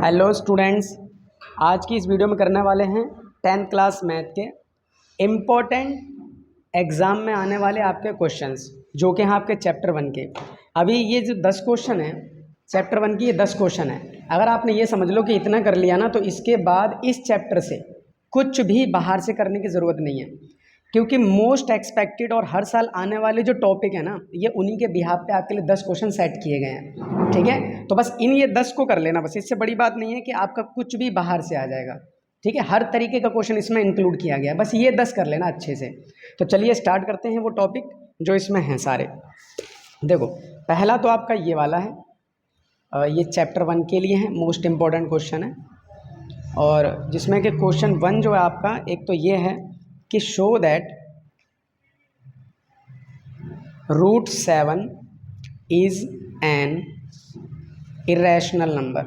Hello students, आज की इस वीडियो में करने वाले हैं 10th क्लास मैथ के इम्पोर्टेंट एग्ज़ाम में आने वाले आपके क्वेश्चंस जो कि हैं आपके चैप्टर 1 के। अभी ये जो 10 क्वेश्चन हैं चैप्टर 1 की, ये 10 क्वेश्चन हैं। अगर आपने ये समझ लो कि इतना कर लिया ना, तो इसके बाद इस चैप्टर से कुछ भी बाहर से करने की ज़रूरत नहीं है, क्योंकि मोस्ट एक्सपेक्टेड और हर साल आने वाले जो टॉपिक है ना, ये उन्हीं के बिहाफ पे आपके लिए 10 क्वेश्चन सेट किए गए हैं। ठीक है, तो बस ये 10 को कर लेना, बस इससे बड़ी बात नहीं है कि आपका कुछ भी बाहर से आ जाएगा। ठीक है, हर तरीके का क्वेश्चन इसमें इंक्लूड किया गया है, बस ये 10 कर लेना अच्छे से। तो चलिए स्टार्ट करते हैं वो टॉपिक जो इसमें हैं सारे। देखो, पहला तो आपका ये वाला है, ये चैप्टर 1 के लिए है, मोस्ट इम्पॉर्टेंट क्वेश्चन है। और जिसमें कि क्वेश्चन 1 जो है आपका, एक तो ये है कि show that √7 is an irrational number.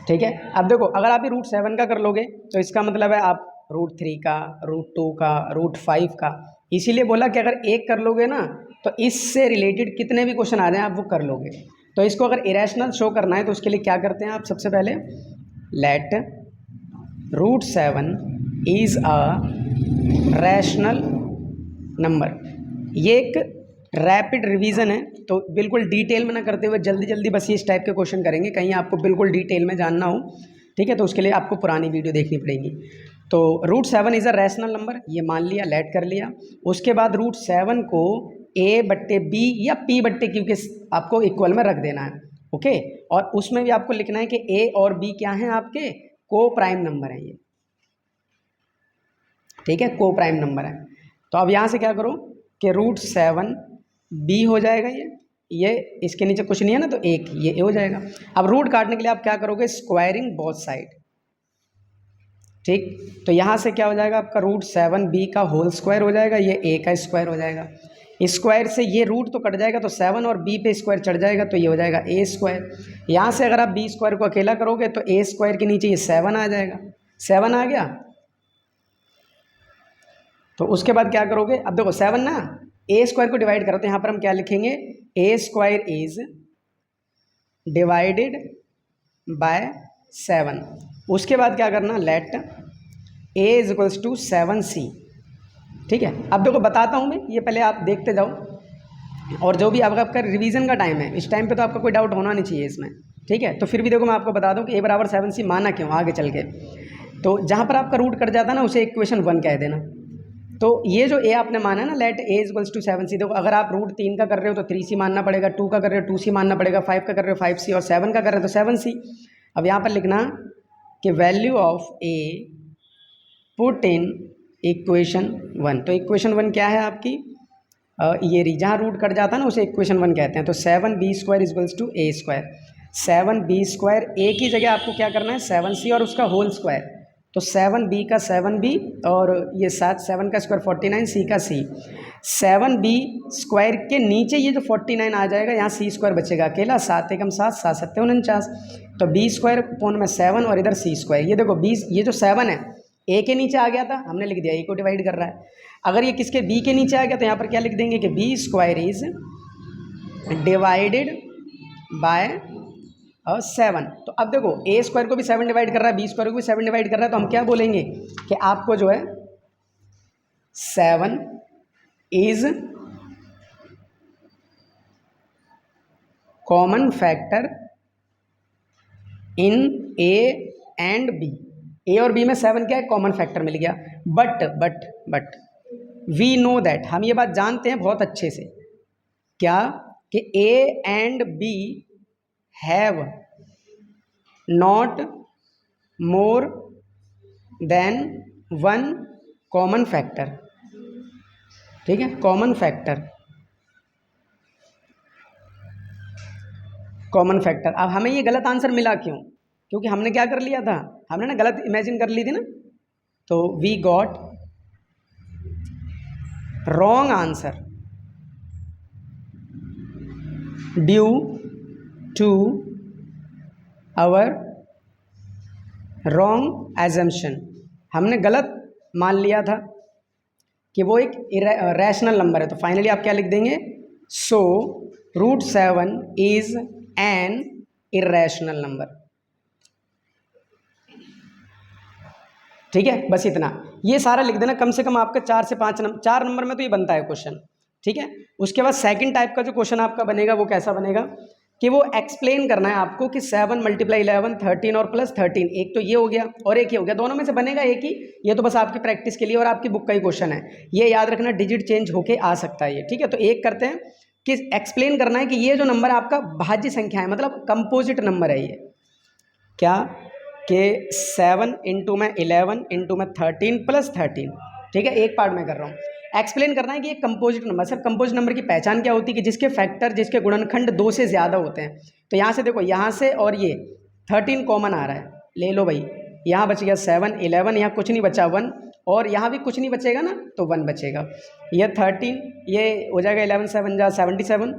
ठीक है, अब देखो, अगर आप ये √7 का कर लोगे तो इसका मतलब है आप √3 का, √2 का, √5 का, इसीलिए बोला कि अगर एक कर लोगे ना तो इससे रिलेटेड कितने भी क्वेश्चन आ जाए आप वो कर लोगे। तो इसको अगर इरेशनल शो करना है तो उसके लिए क्या करते हैं आप, सबसे पहले let √7 is a rational number. ये एक रैपिड रिवीजन है, तो बिल्कुल डिटेल में ना करते हुए जल्दी जल्दी बस इस टाइप के क्वेश्चन करेंगे, कहीं आपको बिल्कुल डिटेल में जानना हो। ठीक है, तो उसके लिए आपको पुरानी वीडियो देखनी पड़ेगी। तो √7 इज़ अ रैशनल नंबर, ये मान लिया, लेट कर लिया। उसके बाद √7 को a/b या p/q के आपको इक्वल में रख देना है। ओके, और उसमें भी आपको लिखना है कि a और b क्या हैं, आपके को प्राइम नंबर है ये। ठीक है, को प्राइम नंबर है। तो अब यहाँ से क्या करो कि √7 b हो जाएगा, ये इसके नीचे कुछ नहीं है ना, तो एक ये a हो जाएगा। अब रूट काटने के लिए आप क्या करोगे, स्क्वायरिंग बोथ साइड। ठीक, तो यहाँ से क्या हो जाएगा आपका √7b का होल स्क्वायर हो जाएगा, ये a का स्क्वायर हो जाएगा। स्क्वायर से ये रूट तो कट जाएगा, तो 7 और b पे स्क्वायर चढ़ जाएगा, तो ये हो जाएगा a स्क्वायर। यहाँ से अगर आप b स्क्वायर को अकेला करोगे तो a स्क्वायर के नीचे ये 7 आ जाएगा, 7 आ गया। तो उसके बाद क्या करोगे, अब देखो 7 ना, a स्क्वायर को डिवाइड करो तो यहाँ पर हम क्या लिखेंगे, a square is divided by 7। उसके बाद क्या करना, let a is equals to 7c। ठीक है, अब देखो बताता हूँ मैं, ये पहले आप देखते जाओ, और जो भी आपका रिवीजन का टाइम है, इस टाइम पे तो आपका कोई डाउट होना नहीं चाहिए इसमें। ठीक है, तो फिर भी देखो मैं आपको बता दूँ कि a बराबर 7c माना क्यों आगे चल के। तो जहाँ पर आपका रूट कट जाता है ना, उसे इक्वेशन 1 कह देना। तो ये जो a आपने माना है ना, let a is equals to 7c, देखो अगर आप √3 का कर रहे हो तो 3c मानना पड़ेगा, 2 का कर रहे हो 2c मानना पड़ेगा, 5 का कर रहे हो 5c, और 7 का कर रहे हो तो 7c। अब यहाँ पर लिखना कि value of a put in equation 1। तो इक्वेशन 1 क्या है आपकी, ये रही, जहाँ रूट कट जाता है ना उसे इक्वेशन 1 कहते हैं। तो 7b square is equals to a square. 7b square, a की जगह आपको क्या करना है 7c और उसका होल स्क्वायर, तो 7b का 7b और ये 7 का स्क्वायर 49, c का c। 7b स्क्वायर के नीचे ये जो 49 आ जाएगा, यहाँ c स्क्वायर बचेगा अकेला, 7 एकम 7, 7 सत्ते 49, तो b स्क्वायर पौन में 7 और इधर c स्क्वायर। ये देखो 20, ये जो 7 है a के नीचे आ गया था, हमने लिख दिया a को डिवाइड कर रहा है। अगर ये किसके b के नीचे आ गया तो यहाँ पर क्या लिख देंगे कि b square is divided by 7। तो अब देखो a स्क्वायर को भी 7 डिवाइड कर रहा है, b स्क्वायर को भी 7 डिवाइड कर रहा है, तो हम क्या बोलेंगे कि आपको जो है 7 is common factor in a and b। a और b में 7 क्या है, कॉमन फैक्टर मिल गया। बट वी नो दैट, हम ये बात जानते हैं बहुत अच्छे से, क्या कि a and b have not more than 1 common factor. ठीक है, कॉमन फैक्टर, कॉमन फैक्टर। अब हमें ये गलत आंसर मिला क्यों, क्योंकि हमने क्या कर लिया था, हमने ना गलत इमेजिन कर ली थी ना, तो we got wrong answer due to our wrong assumption. हमने गलत मान लिया था कि वो एक रैशनल नंबर है। तो फाइनली आप क्या लिख देंगे, सो √7 इज एन इरेशनल नंबर। ठीक है, बस इतना, ये सारा लिख देना। कम से कम आपका 4 से 5 नंबर, 4 नंबर में तो ये बनता है क्वेश्चन। ठीक है, उसके बाद सेकंड टाइप का जो क्वेश्चन आपका बनेगा वो कैसा बनेगा कि वो एक्सप्लेन करना है आपको कि 7 × 11 13 और +13, एक तो ये हो गया और एक ये हो गया, दोनों में से बनेगा एक ही। ये तो बस आपकी प्रैक्टिस के लिए और आपकी बुक का ही क्वेश्चन है, ये याद रखना, डिजिट चेंज होके आ सकता है ये। ठीक है, तो एक करते हैं कि एक्सप्लेन करना है कि ये जो नंबर आपका भाज्य संख्या है, मतलब कंपोजिट नंबर है ये, क्या कि 7 × में 11 × में 13 +13। ठीक है, एक पार्ट में कर रहा हूँ। एक्सप्लेन करना है कि ये composite number, sir composite number की पहचान क्या होती है कि जिसके फैक्टर, जिसके गुणनखंड 2 से ज़्यादा होते हैं। तो यहाँ से देखो, यहाँ से और ये 13 कॉमन आ रहा है, ले लो भाई, यहाँ बच गया 7 11, यहाँ कुछ नहीं बचा 1, और यहाँ भी कुछ नहीं बचेगा ना, तो 1 बचेगा। ये 13, ये हो जाएगा 11 7 जा 77,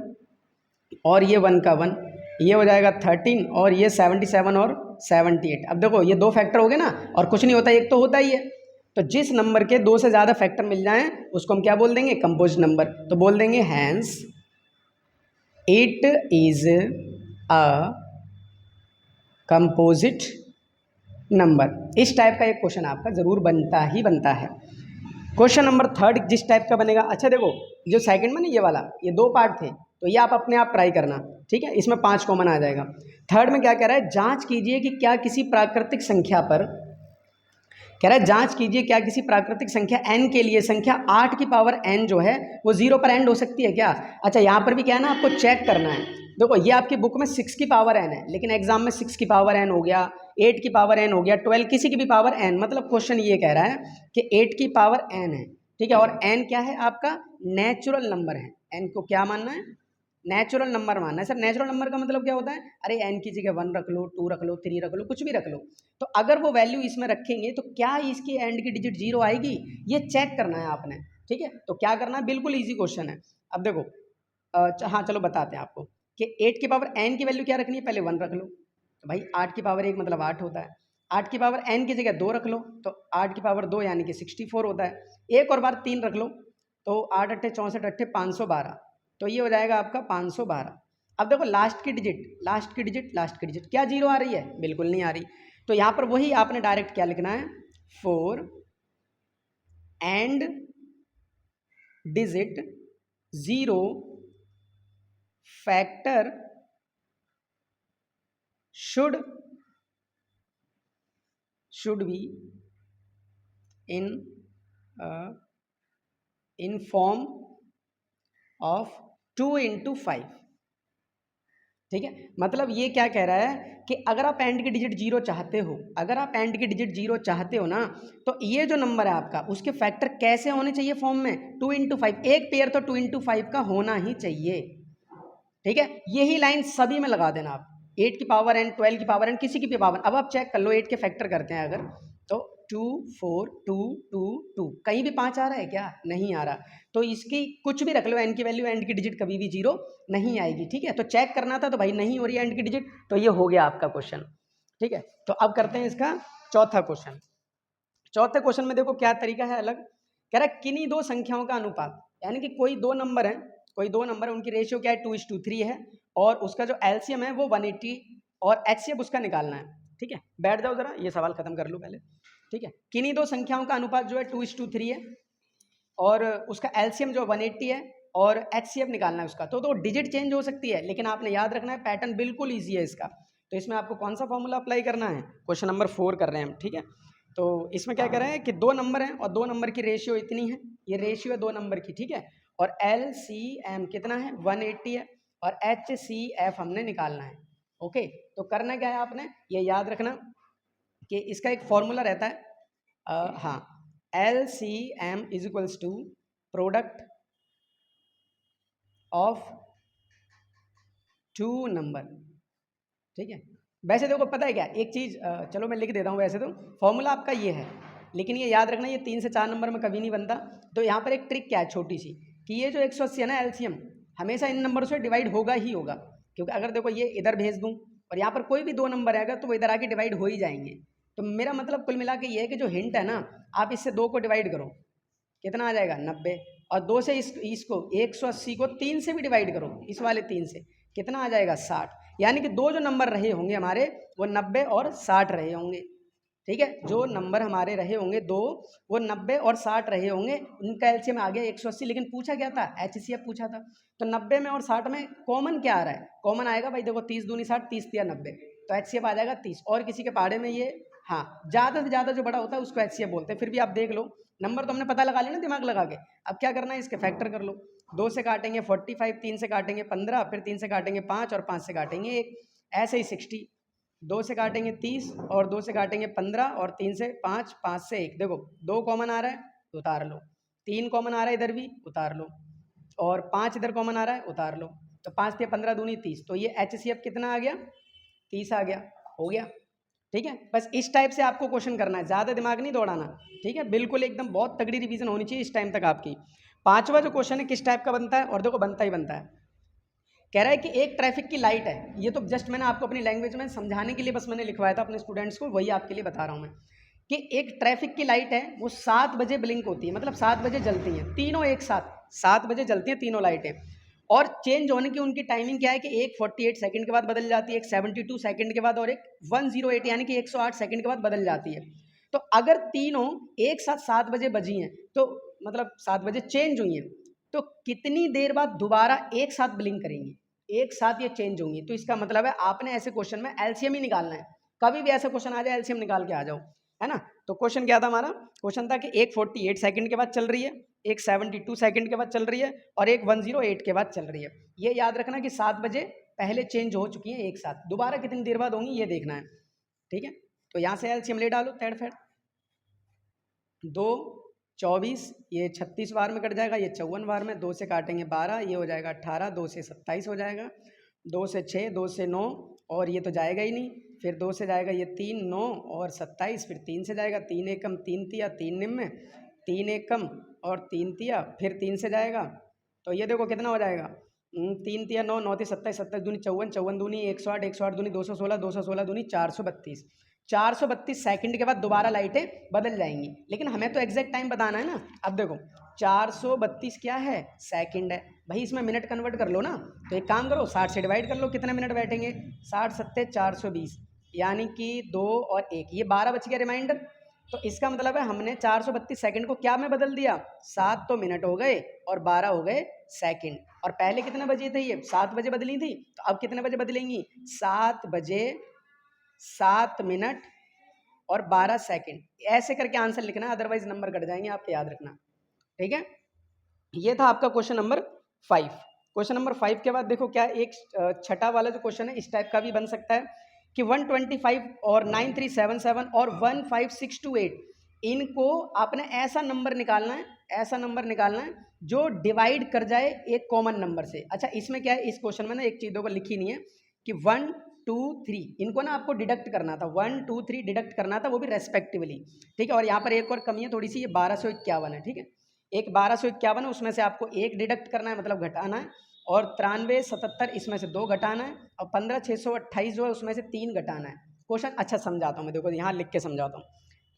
और ये 1 का 1, ये हो जाएगा 13, और ये 77 और 78। अब देखो ये 2 फैक्टर हो गए ना, और कुछ नहीं होता, एक तो होता ही है। तो जिस नंबर के 2 से ज़्यादा फैक्टर मिल जाएं उसको हम क्या बोल देंगे, कंपोजिट नंबर। तो बोल देंगे hence it is a composite number. इस टाइप का एक क्वेश्चन आपका ज़रूर बनता ही बनता है। क्वेश्चन नंबर 3 जिस टाइप का बनेगा, अच्छा देखो जो सेकंड में ना ये वाला, ये 2 पार्ट थे, तो ये आप अपने आप ट्राई करना। ठीक है, इसमें 5 कॉमन आ जाएगा। थर्ड में क्या कह रहा है, जांच कीजिए कि क्या किसी प्राकृतिक संख्या पर, कह रहा है जांच कीजिए क्या किसी प्राकृतिक संख्या n के लिए संख्या 8 की पावर n जो है वो 0 पर एंड हो सकती है क्या। अच्छा, यहाँ पर भी क्या है ना, आपको चेक करना है। देखो ये आपकी बुक में 6 की पावर n है, लेकिन एग्जाम में 6 की पावर n हो गया, 8 की पावर n हो गया, 12, किसी की भी पावर n, मतलब क्वेश्चन ये कह रहा है कि 8 की पावर n है। ठीक है, और n क्या है आपका, नेचुरल नंबर है। n को क्या मानना है, नेचुरल नंबर मानना है। सर नेचुरल नंबर का मतलब क्या होता है, अरे n की जगह 1 रख लो, 2 रख लो, 3 रख लो, कुछ भी रख लो। तो अगर वो वैल्यू इसमें रखेंगे तो क्या इसकी एंड की डिजिट 0 आएगी, ये चेक करना है आपने। ठीक है, तो क्या करना है, बिल्कुल ईजी क्वेश्चन है। अब देखो हाँ चलो बताते हैं आपको कि 8 की पावर n की वैल्यू क्या रखनी है, पहले 1 रख लो। तो भाई 8 की पावर 1 मतलब 8 होता है, 8 की पावर n की जगह 2 रख लो, तो 8 की पावर 2 यानी कि 64 होता है। एक और बार 3 रख लो, तो 8 × 8 = 64, 8 × 512, तो ये हो जाएगा आपका 512। अब देखो लास्ट की डिजिट, लास्ट की डिजिट, लास्ट की डिजिट क्या 0 आ रही है, बिल्कुल नहीं आ रही। तो यहाँ पर वही आपने डायरेक्ट क्या लिखना है, 4 and digit 0 factor should be in form of 2 × 5। ठीक है, मतलब ये क्या कह रहा है कि अगर आप एंड की डिजिट 0 चाहते हो, अगर आप एंड की डिजिट 0 चाहते हो ना, तो ये जो नंबर है आपका उसके फैक्टर कैसे होने चाहिए फॉर्म में, 2 × 5, एक पेयर तो 2 × 5 का होना ही चाहिए। ठीक है, यही लाइन सभी में लगा देना आप, 8 की पावर n, 12 की पावर n, किसी की भी पावर। अब आप चेक कर लो 8 के फैक्टर करते हैं अगर, तो 2 4 2 2 2, कहीं भी 5 आ रहा है क्या, नहीं आ रहा। तो इसकी कुछ भी रख लो n की वैल्यू, एंड की डिजिट कभी भी 0 नहीं आएगी। ठीक है, तो चेक करना था, तो भाई नहीं हो रही है एंड की डिजिट, तो ये हो गया आपका क्वेश्चन। ठीक है, तो अब करते हैं इसका चौथा क्वेश्चन। चौथे क्वेश्चन में देखो क्या तरीका है अलग, कह रहा है किन्हीं 2 संख्याओं का अनुपात, यानी कि कोई 2 नंबर है, कोई 2 नंबर है, उनकी रेशियो क्या है, 2:3 है, और उसका जो एलसीएम है वो 180 और एचसीएफ उसका निकालना है। ठीक है, बैठ जाओ जरा, ये सवाल खत्म कर लो पहले। ठीक है, किन्हीं 2 संख्याओं का अनुपात जो है 2:3 है, और उसका एलसीएम जो 180 है, और एचसीएफ निकालना है उसका। तो डिजिट चेंज हो सकती है, लेकिन आपने याद रखना है पैटर्न बिल्कुल ईजी है इसका। तो इसमें आपको कौन सा फॉर्मूला अप्लाई करना है, क्वेश्चन नंबर 4 कर रहे हैं हम। ठीक है, तो इसमें क्या कर रहे हैं कि 2 नंबर हैं और 2 नंबर की रेशियो इतनी है, ये रेशियो है 2 नंबर की। ठीक है, और एलसीएम कितना है, 180 है, और एचसीएफ हमने निकालना है। ओके, तो करना क्या है आपने, ये याद रखना कि इसका एक फॉर्मूला रहता है, हाँ, LCM = प्रोडक्ट ऑफ 2 नंबर। ठीक है, वैसे देखो पता है क्या, एक चीज़ चलो मैं लिख देता हूँ, वैसे तो फॉर्मूला आपका ये है, लेकिन ये याद रखना ये 3 से 4 नंबर में कभी नहीं बनता। तो यहाँ पर एक ट्रिक क्या है छोटी सी, कि ये जो 180 है ना एलसीएम, हमेशा इन नंबर से डिवाइड होगा ही होगा, क्योंकि अगर देखो ये इधर भेज दूँ और यहाँ पर कोई भी 2 नंबर आएगा तो वो इधर आके डिवाइड हो ही जाएंगे। तो मेरा मतलब कुल मिला के ये है कि जो हिंट है ना, आप इससे 2 को डिवाइड करो, कितना आ जाएगा 90, और 2 से इसको 180 को 3 से भी डिवाइड करो, इस वाले 3 से, कितना आ जाएगा 60। यानी कि दो जो नंबर रहे होंगे हमारे वो 90 और 60 रहे होंगे। ठीक है, जो नंबर हमारे रहे होंगे दो, वो 90 और 60 रहे होंगे, उनका एलसीएम आ गया 180। लेकिन पूछा क्या था, एचसीएफ पूछा था। तो 90 में और 60 में कॉमन क्या आ रहा है, कॉमन आएगा भाई देखो 30 दूनी 60, 30 तिया 90, तो एचसीएफ आ जाएगा 30। और किसी के पहाड़े में ये, हाँ, ज़्यादा से ज़्यादा जो बड़ा होता है उसको एचसीएफ बोलते हैं। फिर भी आप देख लो, नंबर तो हमने पता लगा लिया ना दिमाग लगा के। अब क्या करना है, इसके फैक्टर कर लो। 2 से काटेंगे 45, 3 से काटेंगे 15, फिर 3 से काटेंगे 5 और 5 से काटेंगे 1, ऐसे ही 60। 2 से काटेंगे 30 और 2 से काटेंगे 15 और 3 से 5, 5 से 1। देखो 2 कॉमन आ रहा है, उतार लो। 3 कॉमन आ रहा है इधर भी, उतार लो। और 5 इधर कॉमन आ रहा है, उतार लो। तो 5 से 15 दूनी 30, तो ये एचसीएफ कितना आ गया, 30 आ गया। हो गया, ठीक है। बस इस टाइप से आपको क्वेश्चन करना है, ज़्यादा दिमाग नहीं दौड़ाना। ठीक है, बिल्कुल एकदम बहुत तगड़ी रिवीजन होनी चाहिए इस टाइम तक आपकी। पांचवा जो क्वेश्चन है किस टाइप का बनता है, और देखो बनता ही बनता है। कह रहा है कि एक ट्रैफिक की लाइट है, ये तो जस्ट मैंने आपको अपनी लैंग्वेज में समझाने के लिए बस मैंने लिखवाया था अपने स्टूडेंट्स को, वही आपके लिए बता रहा हूँ मैं। कि एक ट्रैफिक की लाइट है, वो 7 बजे ब्लिंक होती है, मतलब 7 बजे जलती हैं तीनों एक साथ, 7 बजे जलती हैं तीनों लाइटें। और चेंज होने की उनकी टाइमिंग क्या है कि एक 48 सेकंड के बाद बदल जाती है, एक 72 सेकंड के बाद, और एक 108 यानी कि 108 सेकंड के बाद बदल जाती है। तो अगर तीनों एक साथ 7 बजे बजी हैं, तो मतलब 7 बजे चेंज हुई हैं, तो कितनी देर बाद दोबारा एक साथ ब्लिंक करेंगी, एक साथ ये चेंज होंगी। तो इसका मतलब है आपने ऐसे क्वेश्चन में एलसीएम ही निकालना है। कभी भी ऐसा क्वेश्चन आ जाए एलसीएम निकाल के आ जाओ, है ना। तो क्वेश्चन क्या था हमारा, क्वेश्चन था कि एक 48 सेकंड के बाद चल रही है, एक 72 सेकंड के बाद चल रही है, और एक 108 के बाद चल रही है। ये याद रखना कि 7 बजे पहले चेंज हो चुकी है एक साथ, दोबारा कितनी देर बाद होंगी ये देखना है। ठीक है, तो यहाँ से एलसीएम ले डालो, तेड़ फेड़ 2 24, ये 36 बार में कट जाएगा, ये 54 बार में। 2 से काटेंगे 12, ये हो जाएगा 18, 2 से 27 हो जाएगा, 2 से 6, 2 से 9, और ये तो जाएगा ही नहीं। फिर 2 से जाएगा ये 3, 9 और 27, फिर 3 से जाएगा 3 एकम 3 तिया 3 निम्न, 3 एकम और 3 तिया, फिर 3 से जाएगा। तो ये देखो कितना हो जाएगा, 3 तिया 9, 9 ती 27, 27 दूनी 54, 54 दूनी 108, 108 दूनी 216, 216 दूनी 432। 432 सेकंड के बाद दोबारा लाइटें बदल जाएंगी, लेकिन हमें तो एग्जैक्ट टाइम बताना है ना। अब देखो 432 क्या है, सेकंड है भाई, इसमें मिनट कन्वर्ट कर लो ना। तो एक काम करो, 60 से डिवाइड कर लो, कितने मिनट बैठेंगे, 60 सत्ते 420, यानी कि 2 और 1, ये 12 बच गया रिमाइंडर। तो इसका मतलब है हमने 432 सेकंड को क्या में बदल दिया, 7 तो मिनट हो गए और 12 हो गए सेकंड। और पहले कितने बजे थे, ये 7 बजे बदली थी, तो अब कितने बजे बदलेंगी, 7 बजे 7 मिनट और 12 सेकंड। ऐसे करके आंसर लिखना है, अदरवाइज नंबर कट जाएंगे आपके, याद रखना। ठीक है, ये था आपका क्वेश्चन नंबर 5। क्वेश्चन नंबर 5 के बाद देखो क्या एक छठा वाला जो क्वेश्चन है इस टाइप का भी बन सकता है कि 125 और 9377 और 15628, इनको आपने ऐसा नंबर निकालना है, ऐसा नंबर निकालना है जो डिवाइड कर जाए एक कॉमन नंबर से। अच्छा, इसमें क्या है, इस क्वेश्चन में ना एक चीज़ों को लिखी नहीं है कि 1 2 3, इनको ना आपको डिडक्ट करना था, 1 2 3 डिडक्ट करना था, वो भी रेस्पेक्टिवली। ठीक है, और यहाँ पर एक और कमी है थोड़ी सी, ये 1251 है। ठीक है, एक 1251 है, उसमें से आपको एक डिडक्ट करना है, मतलब घटाना है, और 93 77 इसमें से 2 घटाना है, और 15628 जो है उसमें से 3 घटाना है। क्वेश्चन अच्छा समझाता हूँ मैं, देखो यहाँ लिख के समझाता हूँ।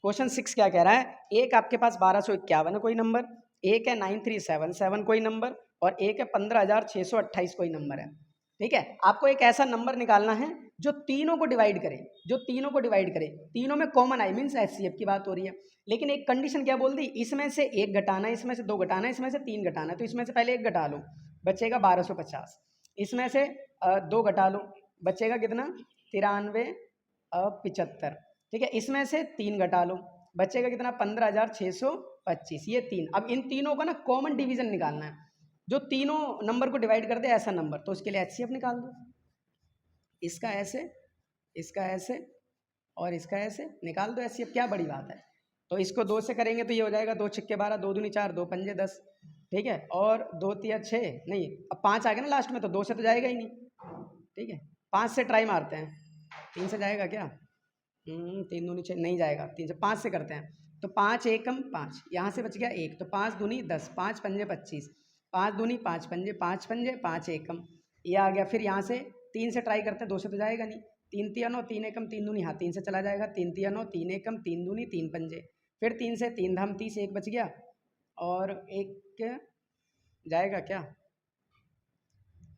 क्वेश्चन 6 क्या कह रहा है, एक आपके पास 1251 है कोई नंबर, एक है 9377 कोई नंबर, और एक है 15628 कोई नंबर है। ठीक है, आपको एक ऐसा नंबर निकालना है जो तीनों को डिवाइड करे, जो तीनों को डिवाइड करे, तीनों में कॉमन आई, मीन्स एचसीएफ की बात हो रही है। लेकिन एक कंडीशन क्या बोल दी, इसमें से एक घटाना है, इसमें से 2 घटाना है, इसमें से 3 घटाना है। तो इसमें से पहले एक घटा लो, बचेगा 1250, इसमें से 2 घटा लो, बचेगा कितना 93 75। ठीक है, इसमें से 3 घटा लो, बचेगा कितना 15625। ये 3, अब इन तीनों का ना कॉमन डिवीजन निकालना है, जो तीनों नंबर को डिवाइड कर दे ऐसा नंबर। तो उसके लिए एचसीएफ निकाल दो, इसका ऐसे, इसका ऐसे और इसका ऐसे निकाल दो एचसीएफ, क्या बड़ी बात है। तो इसको 2 से करेंगे तो ये हो जाएगा 2 छिक्के 12, 2 दूनी 4, 2 पंजे 10। ठीक है, और 2 तिया 6, नहीं अब 5 आ गया ना लास्ट में, तो 2 से तो जाएगा ही नहीं। ठीक है, 5 से ट्राई मारते हैं, 3 से जाएगा क्या, 3 दूनी 6 नहीं जाएगा, 3 से 5 से करते हैं। तो 5 एकम 5, यहाँ से बच गया 1, तो 5 दूनी 10, 5 पंजे 25, 5 दूनी 5 पंजे 5 पंजे 5 एकम, ये आ गया। फिर यहाँ से 3 से ट्राई करते हैं, 2 से तो जाएगा नहीं, 3 तिया 9, 3 एकम 3 दूनी, हाँ 3 से चला जाएगा, 3 तिया 9, 3 एकम 3 दूनी 3 पंजे, फिर 3 से 3 धाम 30, 1 बच गया, और एक जाएगा क्या,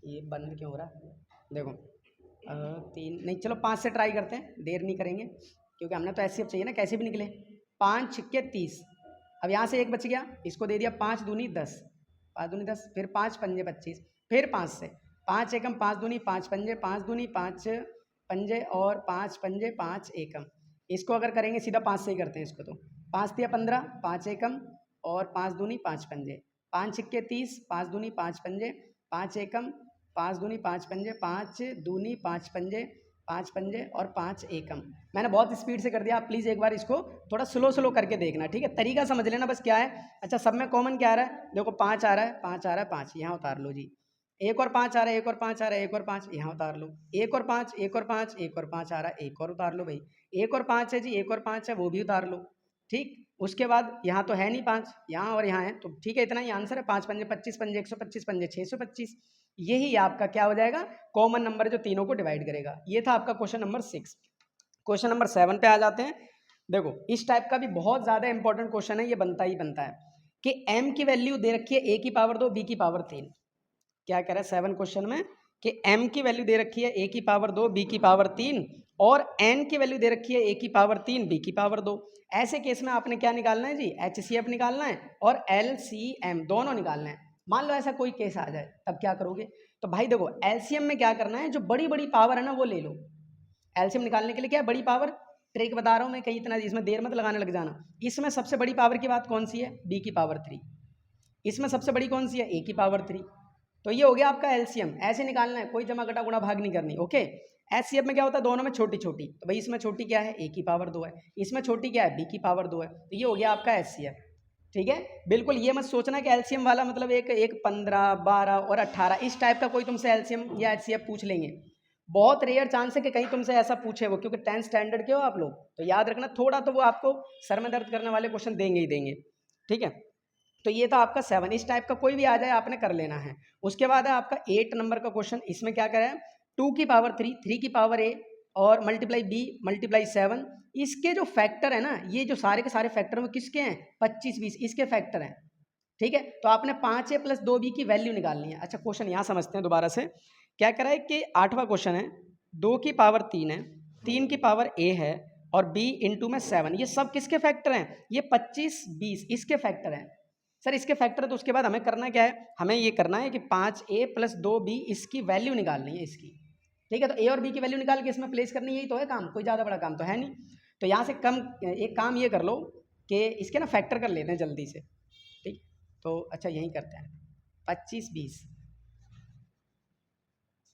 ये बंद क्यों हो रहा है, देखो 3 नहीं, चलो 5 से ट्राई करते हैं, देर नहीं करेंगे क्योंकि हमने तो एचसीएफ चाहिए ना, कैसे भी निकले। 5 छिक्के 30, अब यहाँ से एक बच गया, इसको दे दिया 5 दूनी 10, 5 दूनी 10, फिर 5 पंजे 25, फिर 5 से 5 एकम 5 दूनी 5 पंजे, 5 दूनी 5 पंजे और 5 पंजे 5 एकम। इसको अगर करेंगे सीधा 5 से ही करते हैं इसको, तो 5 दिया 15, 5 एकम और 5 दूनी 5 पंजे, 5 छिक्के 30, 5 दूनी 5 पंजे, 5 एकम, 5 दूनी 5 पंजे, 5 दूनी 5 पंजे, 5 पंजे और 5 एकम। मैंने बहुत स्पीड से कर दिया, आप प्लीज़ एक बार इसको थोड़ा स्लो करके देखना, ठीक है, तरीका समझ लेना बस क्या है। अच्छा, सब में कॉमन क्या आ रहा है, देखो 5 आ रहा है, 5 आ रहा है, 5 यहाँ उतार लो जी, एक और 5 आ रहा है, एक और 5 आ रहा है, एक और 5 यहाँ उतार लो, एक और 5, एक और 5, एक और 5 आ रहा है, एक और उतार लो भाई, एक और 5 है जी, एक और 5 है वो भी उतार लो, ठीक। उसके बाद यहाँ तो है नहीं 5, यहाँ और यहाँ है, तो ठीक है, इतना ही आंसर है। 5 पंजे 25 पंजे 125 पंजे 625, यही आपका क्या हो जाएगा, कॉमन नंबर जो तीनों को डिवाइड करेगा। ये था आपका क्वेश्चन नंबर 6। क्वेश्चन नंबर 7 पे आ जाते हैं। देखो इस टाइप का भी बहुत ज़्यादा इंपॉर्टेंट क्वेश्चन है, ये बनता ही बनता है कि m की वैल्यू दे रखी है a की पावर 2 b की पावर 3। क्या कह रहा है 7 क्वेश्चन में कि m की वैल्यू दे रखी है a की पावर 2 b की पावर 3 और n की वैल्यू दे रखी है a की पावर 3 b की पावर 2। ऐसे केस में आपने क्या निकालना है जी, HCF निकालना है और LCM दोनों निकालना है। मान लो ऐसा कोई केस आ जाए, तब क्या करोगे, तो भाई देखो LCM में क्या करना है, जो बड़ी बड़ी पावर है ना वो ले लो। LCM निकालने के लिए क्या है, बड़ी पावर, ट्रिक बता रहा हूँ मैं, कहीं इतना इसमें देर मत लगाने लग जाना। इसमें सबसे बड़ी पावर की बात कौन सी है, b की पावर 3, इसमें सबसे बड़ी कौन सी है, a की पावर 3। तो ये हो गया आपका एलसीएम, ऐसे निकालना है, कोई जमा घटा गुणा भाग नहीं करनी, ओके। एचसीएफ में क्या होता है, दोनों में छोटी छोटी, तो भाई इसमें छोटी क्या है, a की पावर 2 है, इसमें छोटी क्या है, b की पावर 2 है, तो ये हो गया आपका एचसीएफ, ठीक है। बिल्कुल ये मत सोचना कि एलसीएम वाला मतलब एक 15, 12 और 18 इस टाइप का कोई तुमसे एलसीएम या एचसीएफ पूछ लेंगे। बहुत रेयर चांस है कि कहीं तुमसे ऐसा पूछे वो, क्योंकि 10th स्टैंडर्ड के हो आप लोग, तो याद रखना थोड़ा तो वो आपको सर में दर्द करने वाले क्वेश्चन देंगे ही देंगे, ठीक है। तो ये था आपका 7, इस टाइप का कोई भी आ जाए आपने कर लेना है। उसके बाद है आपका 8 नंबर का क्वेश्चन, इसमें क्या करें, 2 की पावर 3, 3 की पावर a और मल्टीप्लाई b मल्टीप्लाई 7, इसके जो फैक्टर है ना, ये जो सारे के सारे फैक्टर वो किसके हैं, 25 20 इसके फैक्टर हैं, ठीक है। तो आपने 5a प्लस 2b की वैल्यू निकालनी है। अच्छा क्वेश्चन यहाँ समझते हैं दोबारा से, क्या करा है कि 8वां क्वेश्चन है, 2 की पावर 3 है, 3 की पावर a है और b इंटू में 7, ये सब किसके फैक्टर हैं, ये 25 20 इसके फैक्टर हैं। सर इसके फैक्टर, तो उसके बाद हमें करना क्या है, हमें ये करना है कि 5a प्लस 2b इसकी वैल्यू निकालनी है इसकी, ठीक है। तो a और b की वैल्यू निकाल के इसमें प्लेस करनी, यही तो है काम, कोई ज़्यादा बड़ा काम तो है नहीं। तो यहाँ से कम एक काम ये कर लो कि इसके ना फैक्टर कर लेते हैं जल्दी से, ठीक। तो अच्छा यहीं करते हैं, 25 20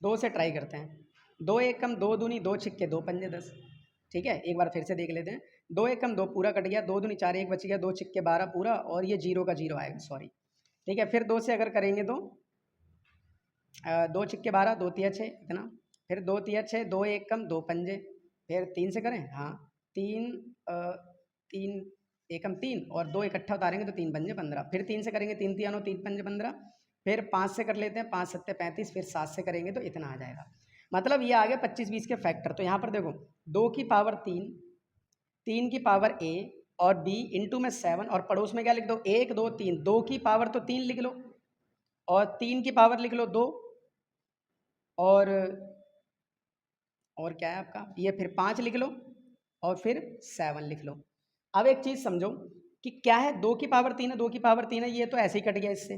2 से ट्राई करते हैं, 2 एकम 2 दूनी 2 छिक्के 2 पंजे 10, ठीक है। एक बार फिर से देख लेते हैं, 2 एकम 2 पूरा कट गया, 2 दूनी 4 एक बच गया, 2 छिक्के 12 पूरा और ये 0 का 0 आएगा, सॉरी, ठीक है। फिर 2 से अगर करेंगे तो 2 छिक्के 12 2 तिया 6 इतना, फिर 2 तिया 6 2 एकम 2 पंजे, फिर 3 से करें, हाँ 3 एकम 3 और 2 इकट्ठा उतारेंगे तो 3 पंजे 15, फिर 3 से करेंगे 3 तिया 9 3 पंजे 15, फिर 5 से कर लेते हैं, 5 सत्ते 35, फिर 7 से करेंगे तो इतना आ जाएगा। मतलब ये आ गया 25 20 के फैक्टर। तो यहाँ पर देखो 2 की पावर 3, 3 की पावर a और b इंटू में 7 और पड़ोस में क्या लिख दो 1 2 3, 2 की पावर तो 3 लिख लो और 3 की पावर लिख लो 2 और क्या है आपका ये, फिर 5 लिख लो और फिर 7 लिख लो। अब एक चीज़ समझो कि क्या है, 2 की पावर 3 है, 2 की पावर 3 है, ये तो ऐसे ही कट गया इससे।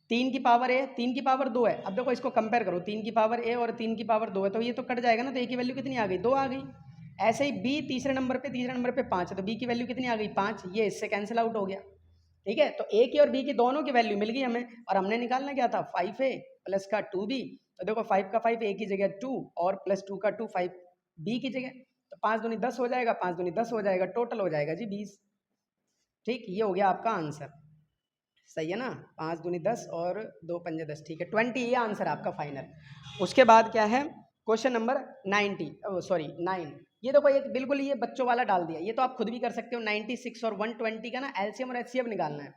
3 की पावर a 3 की पावर 2 है, अब देखो इसको कंपेयर करो, 3 की पावर a और 3 की पावर 2 है, तो ये तो कट जाएगा ना, तो a की वैल्यू कितनी आ गई, 2 आ गई। ऐसे ही b तीसरे नंबर पे 5 है, तो b की वैल्यू कितनी आ गई, 5, ये इससे कैंसिल आउट हो गया, ठीक है। तो a की और b की दोनों की वैल्यू मिल गई हमें, और हमने निकालना क्या था, 5a प्लस का 2b, तो देखो 5 का 5 a की जगह 2 और प्लस 2 का 2 5 b की जगह, तो 5 दूनी 10 हो जाएगा, 5 दूनी 10 हो जाएगा, टोटल हो जाएगा जी 20, ठीक। ये हो गया आपका आंसर, सही है ना, 5 दूनी 10 और 2 पंजे 10, ठीक है 20, ये आंसर आपका फाइनल। उसके बाद क्या है, क्वेश्चन नंबर 9, ये देखो एक बिल्कुल ये बच्चों वाला डाल दिया, ये तो आप खुद भी कर सकते हो। 96 और 120 का ना एलसीएम और एचसीएफ निकालना है,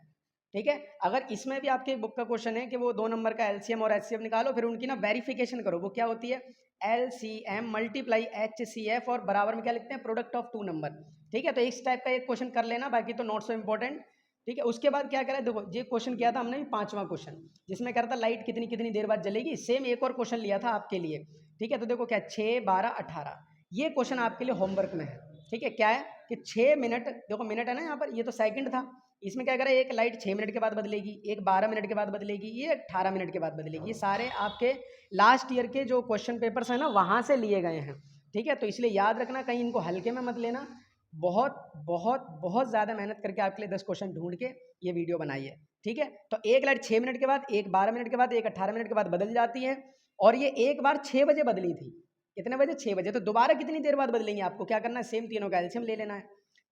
ठीक है। अगर इसमें भी आपके बुक का क्वेश्चन है कि वो 2 नंबर का एलसीएम और एचसीएफ निकालो, फिर उनकी ना वेरिफिकेशन करो, वो क्या होती है, एलसीएम मल्टीप्लाई एचसीएफ और बराबर में क्या लिखते हैं, प्रोडक्ट ऑफ 2 नंबर, ठीक है। तो इस टाइप का एक क्वेश्चन कर लेना, बाकी तो नॉट सो इम्पोर्टेंट, ठीक है। उसके बाद क्या करें, देखो ये क्वेश्चन किया था हमने भी 5वां क्वेश्चन, जिसमें कह रहा था लाइट कितनी कितनी देर बाद जलेगी। सेम एक और क्वेश्चन लिया था आपके लिए ठीक है। तो देखो क्या 6, 12, 18 ये क्वेश्चन आपके लिए होमवर्क में है। ठीक है, क्या है कि 6 मिनट, देखो मिनट है ना यहाँ पर, ये तो सेकंड था, इसमें क्या करें, एक लाइट 6 मिनट के बाद बदलेगी, एक 12 मिनट के बाद बदलेगी, ये 18 मिनट के बाद बदलेगी। ये सारे आपके लास्ट ईयर के जो क्वेश्चन पेपर्स हैं ना वहाँ से लिए गए हैं। ठीक है, तो इसलिए याद रखना, कहीं इनको हल्के में मत लेना। बहुत बहुत बहुत ज़्यादा मेहनत करके आपके लिए 10 क्वेश्चन ढूंढ के ये वीडियो बनाई है। ठीक है, तो एक लाइट 6 मिनट के बाद, एक 12 मिनट के बाद, एक 18 मिनट के बाद बदल जाती है। और ये एक बार 6 बजे बदली थी। कितने बजे? 6 बजे। तो दोबारा कितनी देर बाद बदलेंगे? आपको क्या करना है, सेम तीनों का एलसीएम ले लेना है।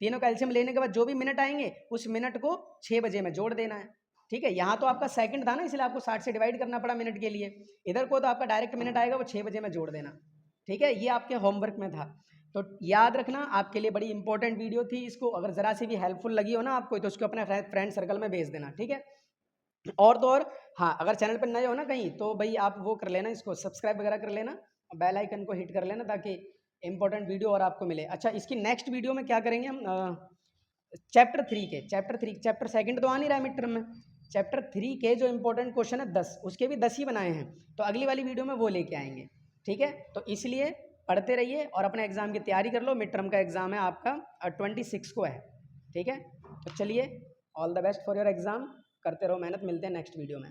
तीनों का एलसीएम लेने के बाद जो भी मिनट आएंगे उस मिनट को 6 बजे में जोड़ देना है। ठीक है, यहाँ तो आपका सेकंड था ना, इसलिए आपको 60 से डिवाइड करना पड़ा मिनट के लिए। इधर को तो आपका डायरेक्ट मिनट आएगा, वो 6 बजे में जोड़ देना। ठीक है, ये आपके होमवर्क में था। तो याद रखना, आपके लिए बड़ी इंपॉर्टेंट वीडियो थी। इसको अगर ज़रा सी भी हेल्पफुल लगी हो ना आपको, तो उसको अपने फ्रेंड सर्कल में भेज देना। ठीक है, और तो और हाँ, अगर चैनल पर नए हो ना कहीं, तो भाई आप वो कर लेना, इसको सब्सक्राइब वगैरह कर लेना, बेल आइकन को हिट कर लेना, ताकि इंपॉर्टेंट वीडियो और आपको मिले। अच्छा, इसकी नेक्स्ट वीडियो में क्या करेंगे हम, चैप्टर सेकंड तो आ नहीं रहा है मिड टर्म में, चैप्टर 3 के जो इंपॉर्टेंट क्वेश्चन है 10, उसके भी 10 ही बनाए हैं, तो अगली वाली वीडियो में वो लेके आएंगे। ठीक है, तो इसलिए पढ़ते रहिए और अपने एग्जाम की तैयारी कर लो। मिड टर्म का एग्जाम है आपका 26 को है। ठीक है, तो चलिए, all the best for your exam, करते रहो मेहनत, मिलते हैं नेक्स्ट वीडियो में।